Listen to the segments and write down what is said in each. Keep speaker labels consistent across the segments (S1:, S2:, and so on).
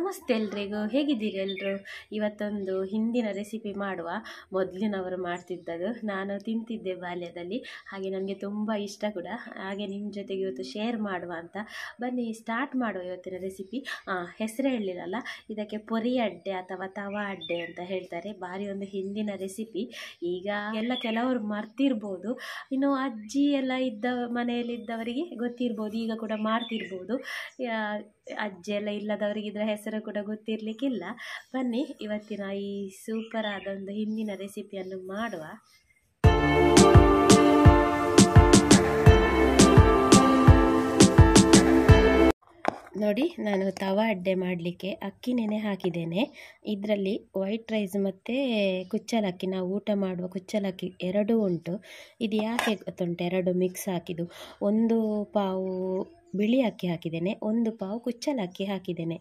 S1: ನಮಸ್ತೆ ಎಲ್ರಿಗೂ, ಹೇಗಿದ್ದೀರಿ ಎಲ್ಲರೂ? ಇವತ್ತೊಂದು ಹಿಂದಿನ ರೆಸಿಪಿ ಮಾಡುವ. ಮೊದಲಿನವರು ಮಾಡ್ತಿದ್ದದು, ನಾನು ತಿಂತಿದ್ದೆ ಬಾಲ್ಯದಲ್ಲಿ, ಹಾಗೆ ನನಗೆ ತುಂಬ ಇಷ್ಟ ಕೂಡ. ಹಾಗೆ ನಿಮ್ಮ ಜೊತೆಗೆ ಇವತ್ತು ಶೇರ್ ಮಾಡುವ ಅಂತ ಬನ್ನಿ ಸ್ಟಾರ್ಟ್ ಮಾಡುವ ಇವತ್ತಿನ ರೆಸಿಪಿ. ಹೆಸರು ಹೇಳಿರಲ್ಲ, ಇದಕ್ಕೆ ಪೊರಿ ಅಡ್ಡೆ ಅಥವಾ ತವಾ ಅಡ್ಡೆ ಅಂತ ಹೇಳ್ತಾರೆ. ಭಾರಿ ಒಂದು ಹಿಂದಿನ ರೆಸಿಪಿ. ಈಗ ಎಲ್ಲ ಕೆಲವರು ಮರ್ತಿರ್ಬೋದು, ಇನ್ನು ಅಜ್ಜಿ ಎಲ್ಲ ಇದ್ದ ಮನೆಯಲ್ಲಿದ್ದವರಿಗೆ ಗೊತ್ತಿರ್ಬೋದು, ಈಗ ಕೂಡ ಮಾಡ್ತಿರ್ಬೋದು. ಅಜ್ಜಿ ಎಲ್ಲ ಇಲ್ಲದವರಿಗೆ ಇದರ ಹೆಸರು ಕೂಡ ಗೊತ್ತಿರಲಿಕ್ಕಿಲ್ಲ. ಬನ್ನಿ ಇವತ್ತಿನ ಈ ಸೂಪರ್ ಆದ ಒಂದು ಹಿಂದಿನ ರೆಸಿಪಿಯನ್ನು ಮಾಡುವ. ನೋಡಿ, ನಾನು ತವಾ ಅಡ್ಡೆ ಮಾಡಲಿಕ್ಕೆ ಅಕ್ಕಿ ನೆನೆ ಹಾಕಿದ್ದೇನೆ. ಇದರಲ್ಲಿ ವೈಟ್ ರೈಸ್ ಮತ್ತು ಕುಚ್ಚಲಕ್ಕಿ, ನಾವು ಊಟ ಮಾಡುವ ಕುಚ್ಚಲಕ್ಕಿ ಎರಡೂ ಉಂಟು. ಇದು ಯಾಕೆ ಗೊತ್ತುಂಟು, ಎರಡು ಮಿಕ್ಸ್ ಹಾಕಿದ್ದು. ಒಂದು ಪಾವು ಬಿಳಿ ಅಕ್ಕಿ ಹಾಕಿದ್ದೇನೆ, ಒಂದು ಪಾವು ಕುಚ್ಚಲಕ್ಕಿ ಹಾಕಿದ್ದೇನೆ.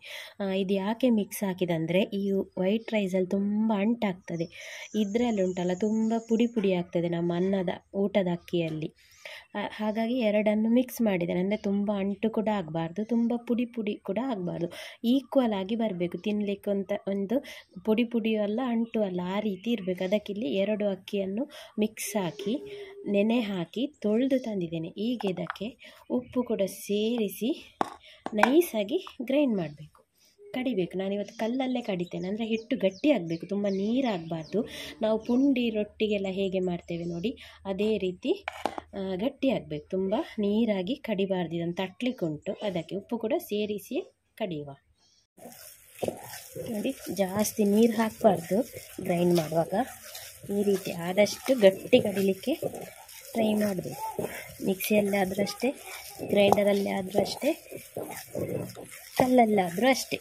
S1: ಇದು ಯಾಕೆ ಮಿಕ್ಸ್ ಹಾಕಿದಂದರೆ, ಈ ವೈಟ್ ರೈಸಲ್ಲಿ ತುಂಬ ಅಂಟಾಗ್ತದೆ. ಇದರಲ್ಲಿ ಉಂಟಲ್ಲ ತುಂಬ ಪುಡಿ ಪುಡಿ ಆಗ್ತದೆ ನಮ್ಮ ಅನ್ನದ ಊಟದ ಅಕ್ಕಿಯಲ್ಲಿ. ಹಾಗಾಗಿ ಎರಡನ್ನು ಮಿಕ್ಸ್ ಮಾಡಿದ್ದೇನೆ. ಅಂದರೆ ತುಂಬ ಅಂಟು ಕೂಡ ಆಗಬಾರ್ದು, ತುಂಬ ಪುಡಿ ಪುಡಿ ಕೂಡ ಆಗಬಾರ್ದು, ಈಕ್ವಲ್ ಆಗಿ ಬರಬೇಕು ತಿನ್ನಲಿಕ್ಕೆ. ಒಂದು ಪುಡಿ ಪುಡಿಯೂ ಅಲ್ಲ ಅಂಟು ಅಲ್ಲ, ಆ ರೀತಿ ಇರಬೇಕು. ಅದಕ್ಕಿಲ್ಲಿ ಎರಡು ಅಕ್ಕಿಯನ್ನು ಮಿಕ್ಸ್ ಹಾಕಿ ನೆನೆ ಹಾಕಿ ತೊಳೆದು ತಂದಿದ್ದೇನೆ. ಈಗ ಇದಕ್ಕೆ ಉಪ್ಪು ಕೂಡ ಸೇರಿಸಿ ನೈಸಾಗಿ ಗ್ರೈಂಡ್ ಮಾಡಬೇಕು, ಕಡಿಬೇಕು. ನಾನಿವತ್ತು ಕಲ್ಲಲ್ಲೇ ಕಡಿತೇನೆ, ಅಂದರೆ ಹಿಟ್ಟು ಗಟ್ಟಿ ಆಗಬೇಕು, ತುಂಬ ನೀರಾಗಬಾರ್ದು. ನಾವು ಪುಂಡಿ ರೊಟ್ಟಿಗೆಲ್ಲ ಹೇಗೆ ಮಾಡ್ತೇವೆ ನೋಡಿ, ಅದೇ ರೀತಿ ಗಟ್ಟಿ ಆಗಬೇಕು, ತುಂಬ ನೀರಾಗಿ ಕಡಿಬಾರ್ದು. ಇದನ್ನು ತಟ್ಟಲಿಕ್ಕೆ ಉಂಟು, ಅದಕ್ಕೆ ಉಪ್ಪು ಕೂಡ ಸೇರಿಸಿ ಕಡಿಯುವ. ನೋಡಿ, ಜಾಸ್ತಿ ನೀರು ಹಾಕಬಾರ್ದು ಗ್ರೈಂಡ್ ಮಾಡುವಾಗ. ಈ ರೀತಿ ಆದಷ್ಟು ಗಟ್ಟಿ ಕಡಿಲಿಕ್ಕೆ ಟ್ರೈ ಮಾಡಬೇಕು. ಮಿಕ್ಸಿಯಲ್ಲಿ ಆದರೂ ಅಷ್ಟೇ, ಗ್ರೈಂಡರಲ್ಲಿ ಆದರೂ ಅಷ್ಟೇ, ಕಲ್ಲಲ್ಲಾದರೂ ಅಷ್ಟೇ.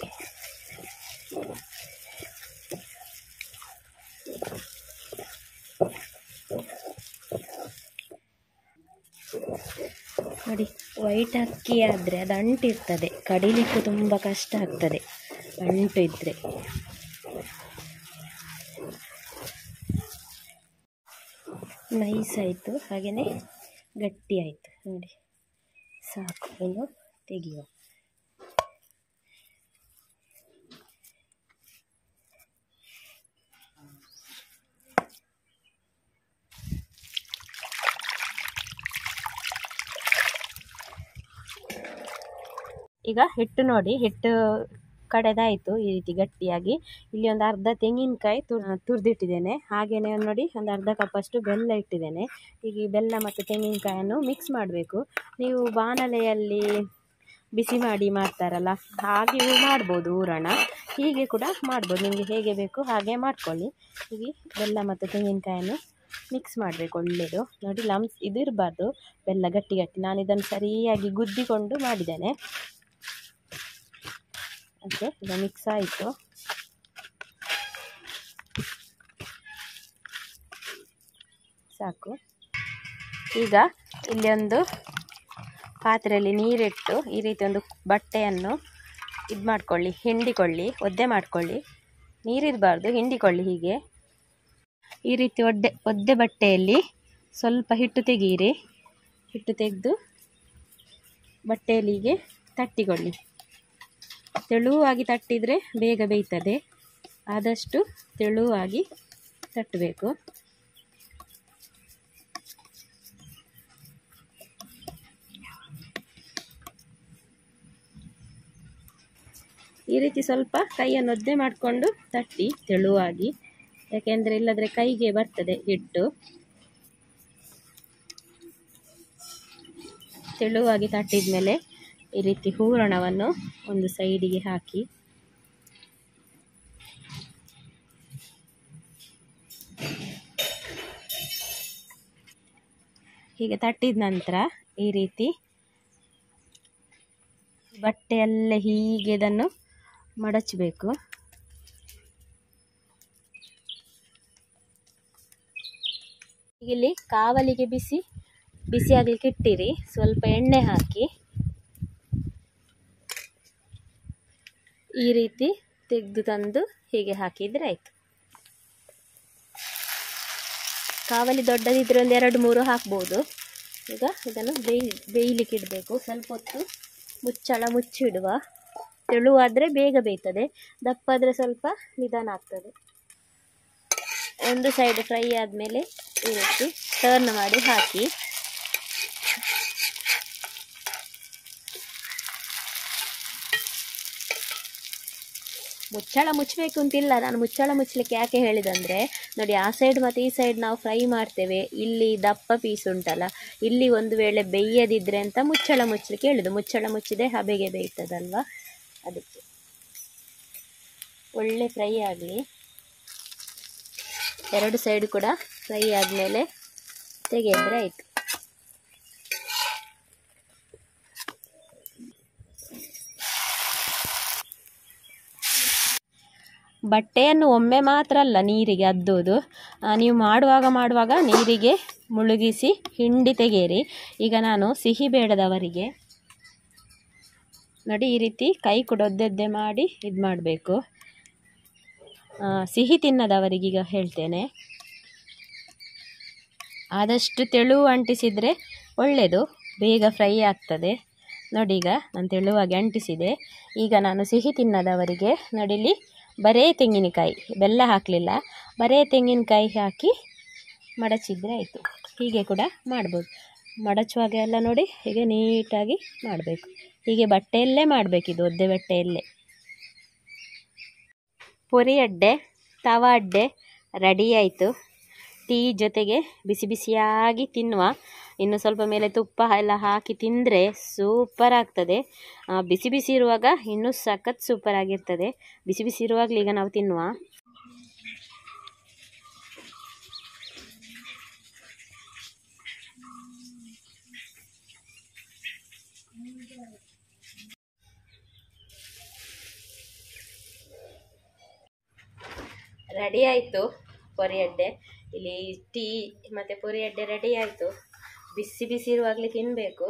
S1: ನೋಡಿ, ವೈಟ್ ಅಕ್ಕಿ ಆದರೆ ಅದು ಅಂಟಿರ್ತದೆ, ಕಡಿಲಿಕ್ಕೂ ತುಂಬ ಕಷ್ಟ ಆಗ್ತದೆ ಅಂಟು ಇದ್ದರೆ. ನೈಸ್ ಆಯಿತು, ಹಾಗೆಯೇ ಗಟ್ಟಿ ಆಯಿತು. ನೋಡಿ ಸಾಕು, ಇನ್ನು ತೆಗೆಯುವ. ಈಗ ಹಿಟ್ಟು ನೋಡಿ, ಹಿಟ್ಟು ಕಡೆದಾಯಿತು ಈ ರೀತಿ ಗಟ್ಟಿಯಾಗಿ. ಇಲ್ಲಿ ಒಂದು ಅರ್ಧ ತೆಂಗಿನಕಾಯಿ ತುರಿದಿಟ್ಟಿದ್ದೇನೆ. ಹಾಗೆಯೇ ನೋಡಿ, ಒಂದು ಅರ್ಧ ಕಪ್ಪಷ್ಟು ಬೆಲ್ಲ ಇಟ್ಟಿದ್ದೇನೆ. ಈಗ ಈ ಬೆಲ್ಲ ಮತ್ತು ತೆಂಗಿನಕಾಯನ್ನು ಮಿಕ್ಸ್ ಮಾಡಬೇಕು. ನೀವು ಬಾಣಲೆಯಲ್ಲಿ ಬಿಸಿ ಮಾಡಿ ಮಾಡ್ತಾರಲ್ಲ, ಹಾಗೆಯೂ ಮಾಡ್ಬೋದು ಹೂರಣ, ಹೀಗೆ ಕೂಡ ಮಾಡ್ಬೋದು. ನಿಮಗೆ ಹೇಗೆ ಬೇಕು ಹಾಗೆ ಮಾಡ್ಕೊಳ್ಳಿ. ಹೀಗೆ ಬೆಲ್ಲ ಮತ್ತು ತೆಂಗಿನಕಾಯನ್ನು ಮಿಕ್ಸ್ ಮಾಡಬೇಕು ಒಳ್ಳೆಯದು. ನೋಡಿ, ಲಮ್ಸ್ ಇದು ಇರಬಾರ್ದು, ಬೆಲ್ಲ ಗಟ್ಟಿ ಗಟ್ಟಿ. ನಾನು ಇದನ್ನು ಸರಿಯಾಗಿ ಗುದ್ದಿಕೊಂಡು ಮಾಡಿದ್ದೇನೆ. ಓಕೆ, ಈಗ ಮಿಕ್ಸ್ ಆಯಿತು. ಸಾಕು. ಈಗ ಇಲ್ಲಿ ಒಂದು ಪಾತ್ರೆಯಲ್ಲಿ ನೀರಿಟ್ಟು ಈ ರೀತಿ ಒಂದು ಬಟ್ಟೆಯನ್ನು ಇದು ಮಾಡ್ಕೊಳ್ಳಿ, ಹಿಂಡಿಕೊಳ್ಳಿ, ಒದ್ದೆ ಮಾಡ್ಕೊಳ್ಳಿ. ನೀರಿರಬಾರ್ದು, ಹಿಂಡಿಕೊಳ್ಳಿ. ಹೀಗೆ ಈ ರೀತಿ ಒದ್ದೆ ಬಟ್ಟೆಯಲ್ಲಿ ಸ್ವಲ್ಪ ಹಿಟ್ಟು ತೆಗೀರಿ. ಹಿಟ್ಟು ತೆಗೆದು ಬಟ್ಟೆಯಲ್ಲಿ ಹೀಗೆ ತಟ್ಟಿಕೊಳ್ಳಿ. ತೆಳುವಾಗಿ ತಟ್ಟಿದರೆ ಬೇಗ ಬೇಯ್ತದೆ, ಆದಷ್ಟು ತೆಳುವಾಗಿ ತಟ್ಟಬೇಕು. ಈ ರೀತಿ ಸ್ವಲ್ಪ ಕೈಯನ್ನು ಒದ್ದೆ ಮಾಡಿಕೊಂಡು ತಟ್ಟಿ ತೆಳುವಾಗಿ, ಯಾಕೆಂದರೆ ಇಲ್ಲದ್ರೆ ಕೈಗೆ ಬರ್ತದೆ ಹಿಟ್ಟು. ತೆಳುವಾಗಿ ತಟ್ಟಿದ ಮೇಲೆ ಈ ರೀತಿ ಹೂರಣವನ್ನು ಒಂದು ಸೈಡಿಗೆ ಹಾಕಿ ಹೀಗೆ ತಟ್ಟಿದ ನಂತರ ಈ ರೀತಿ ಬಟ್ಟೆಯಲ್ಲೇ ಹೀಗೆ ಇದನ್ನು ಮಡಚಬೇಕು. ಇಲ್ಲಿ ಕಾವಲಿಗೆ ಬಿಸಿ ಆಗಲಿಕ್ಕೆ ಇಟ್ಟಿರಿ. ಸ್ವಲ್ಪ ಎಣ್ಣೆ ಹಾಕಿ ಈ ರೀತಿ ತೆಗೆದು ತಂದು ಹೀಗೆ ಹಾಕಿದರೆ ಆಯಿತು. ಕಾವಲಿ ದೊಡ್ಡದಿದ್ದರೆ ಒಂದು 2-3 ಹಾಕ್ಬೋದು. ಈಗ ಇದನ್ನು ಬೇಯಲಿಕ್ಕೆ ಇಡಬೇಕು. ಸ್ವಲ್ಪ ಹೊತ್ತು ಮುಚ್ಚಳ ಮುಚ್ಚಿಡುವ.
S2: ತೆಳುವಾದರೆ ಬೇಗ ಬೇಯ್ತದೆ, ದಪ್ಪ ಆದರೆ ಸ್ವಲ್ಪ ನಿಧಾನ ಆಗ್ತದೆ. ಒಂದು ಸೈಡ್ ಫ್ರೈ ಆದಮೇಲೆ ಈ ರೀತಿ ಟರ್ನ್ ಮಾಡಿ ಹಾಕಿ. ಮುಚ್ಚಳ ಮುಚ್ಚಬೇಕು ಅಂತಿಲ್ಲ, ನಾನು ಮುಚ್ಚಳ ಮುಚ್ಚಲಿಕ್ಕೆ ಯಾಕೆ ಹೇಳಿದಂದರೆ ನೋಡಿ, ಆ ಸೈಡ್ ಮತ್ತು ಈ ಸೈಡ್ ನಾವು ಫ್ರೈ ಮಾಡ್ತೇವೆ, ಇಲ್ಲಿ ದಪ್ಪ ಪೀಸ್ ಉಂಟಲ್ಲ, ಇಲ್ಲಿ ಒಂದು ವೇಳೆ ಬೇಯದಿದ್ರೆ ಅಂತ ಮುಚ್ಚಳ ಮುಚ್ಚಲಿಕ್ಕೆ ಹೇಳಿದ್ದು. ಮುಚ್ಚಳ ಮುಚ್ಚಿದೆ ಹಬೆಗೆ ಬೇಯ್ತದಲ್ವ, ಅದಕ್ಕೆ. ಒಳ್ಳೆ ಫ್ರೈ ಆಗಲಿ, ಎರಡು ಸೈಡ್ ಕೂಡ ಫ್ರೈ ಆದಮೇಲೆ ತೆಗೆದ್ರೆ ಆಯಿತು. ಬಟ್ಟೆಯನ್ನು ಒಮ್ಮೆ ಮಾತ್ರ ಅಲ್ಲ ನೀರಿಗೆ ಅದ್ದೋದು, ನೀವು ಮಾಡುವಾಗ ನೀರಿಗೆ ಮುಳುಗಿಸಿ ಹಿಂಡಿ ತೆಗೆಯಿರಿ. ಈಗ ನಾನು ಸಿಹಿ ಬೇಡದವರಿಗೆ ನೋಡಿ ಈ ರೀತಿ ಕೈ ಕೂಡ ಒದ್ದೆದ್ದೆ ಮಾಡಿ ಇದು ಮಾಡಬೇಕು. ಸಿಹಿ ತಿನ್ನದವರಿಗೀಗ ಹೇಳ್ತೇನೆ, ಆದಷ್ಟು ತೆಳು ಅಂಟಿಸಿದರೆ ಒಳ್ಳೆಯದು, ಬೇಗ ಫ್ರೈ ಆಗ್ತದೆ. ನೋಡಿ ಈಗ ನಾನು ತೆಳುವಾಗಿ ಅಂಟಿಸಿದೆ. ಈಗ ನಾನು ಸಿಹಿ ತಿನ್ನದವರಿಗೆ ನೋಡಿಲಿ ಬರೇ ತೆಂಗಿನಕಾಯಿ, ಬೆಲ್ಲ ಹಾಕಲಿಲ್ಲ, ಬರೇ ತೆಂಗಿನಕಾಯಿ ಹಾಕಿ ಮಡಚಿದ್ರೆ ಆಯಿತು. ಹೀಗೆ ಕೂಡ ಮಾಡ್ಬೋದು. ಮಡಚುವಾಗ ಎಲ್ಲ ನೋಡಿ ಹೀಗೆ ನೀಟಾಗಿ ಮಾಡಬೇಕು. ಹೀಗೆ ಬಟ್ಟೆಯಲ್ಲೇ ಮಾಡಬೇಕಿದು, ಒದ್ದೆ ಬಟ್ಟೆಯಲ್ಲೇ. ಪೊರಿ ಅಡ್ಡೆ, ತವಾ ಅಡ್ಡೆ ರೆಡಿ ಆಯಿತು. ಟೀ ಜೊತೆಗೆ ಬಿಸಿ ಬಿಸಿಯಾಗಿ ತಿನ್ನುವ. ಇನ್ನು ಸ್ವಲ್ಪ ಮೇಲೆ ತುಪ್ಪ ಎಲ್ಲ ಹಾಕಿ ತಿಂದರೆ ಸೂಪರ್ ಆಗ್ತದೆ. ಬಿಸಿ ಬಿಸಿ ಇರುವಾಗ ಇನ್ನೂ ಸಖತ್ ಸೂಪರ್ ಆಗಿರ್ತದೆ. ಬಿಸಿ ಬಿಸಿ ಇರುವಾಗಲೇ ಈಗ ನಾವು ತಿನ್ನುವ. ರೆಡಿ ಆಯಿತು ಪೊರಿ ಅಡ್ಡೆ. ಇಲ್ಲಿ ಟೀ ಮತ್ತು ಪೊರಿ ಅಡ್ಡೆ ರೆಡಿ ಆಯಿತು. ಬಿಸಿ ಬಿಸಿ ಇರುವಾಗಲೇ ತಿನ್ನಬೇಕು.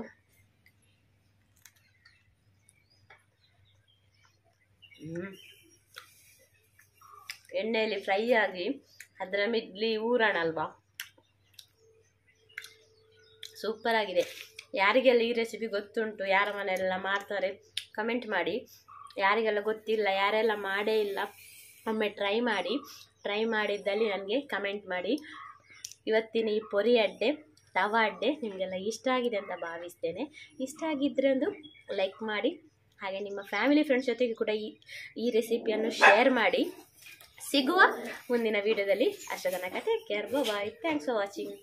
S2: ಎಣ್ಣೆಯಲ್ಲಿ ಫ್ರೈ ಆಗಿ ಅದರ ಮಿಡ್ಲಿ ಊರಣ ಅಲ್ವಾ, ಸೂಪರ್ ಆಗಿದೆ. ಯಾರಿಗೆಲ್ಲ ಈ ರೆಸಿಪಿ ಗೊತ್ತುಂಟು, ಯಾರ ಮನೆಯೆಲ್ಲ ಮಾಡ್ತಾರೆ ಕಮೆಂಟ್ ಮಾಡಿ. ಯಾರಿಗೆಲ್ಲ ಗೊತ್ತಿಲ್ಲ, ಯಾರೆಲ್ಲ ಮಾಡೇ ಇಲ್ಲ, ಒಮ್ಮೆ ಟ್ರೈ ಮಾಡಿ. ಟ್ರೈ ಮಾಡಿದ್ದಲ್ಲಿ ನನಗೆ ಕಮೆಂಟ್ ಮಾಡಿ. ಇವತ್ತಿನ ಈ ಪೊರಿ ಅಡ್ಡೆ, ತವಾ ಅಡ್ಡೆ ನಿಮಗೆಲ್ಲ ಇಷ್ಟ ಆಗಿದೆ ಅಂತ ಭಾವಿಸ್ತೇನೆ. ಇಷ್ಟ ಆಗಿದ್ದರೆ ಒಂದು ಲೈಕ್ ಮಾಡಿ, ಹಾಗೆ ನಿಮ್ಮ ಫ್ಯಾಮಿಲಿ ಫ್ರೆಂಡ್ಸ್ ಜೊತೆಗೆ ಕೂಡ ಈ ರೆಸಿಪಿಯನ್ನು ಶೇರ್ ಮಾಡಿ. ಸಿಗುವ ಮುಂದಿನ ವಿಡಿಯೋದಲ್ಲಿ. ಅಷ್ಟರ ತನಕ take care, bye. Thanks for watching.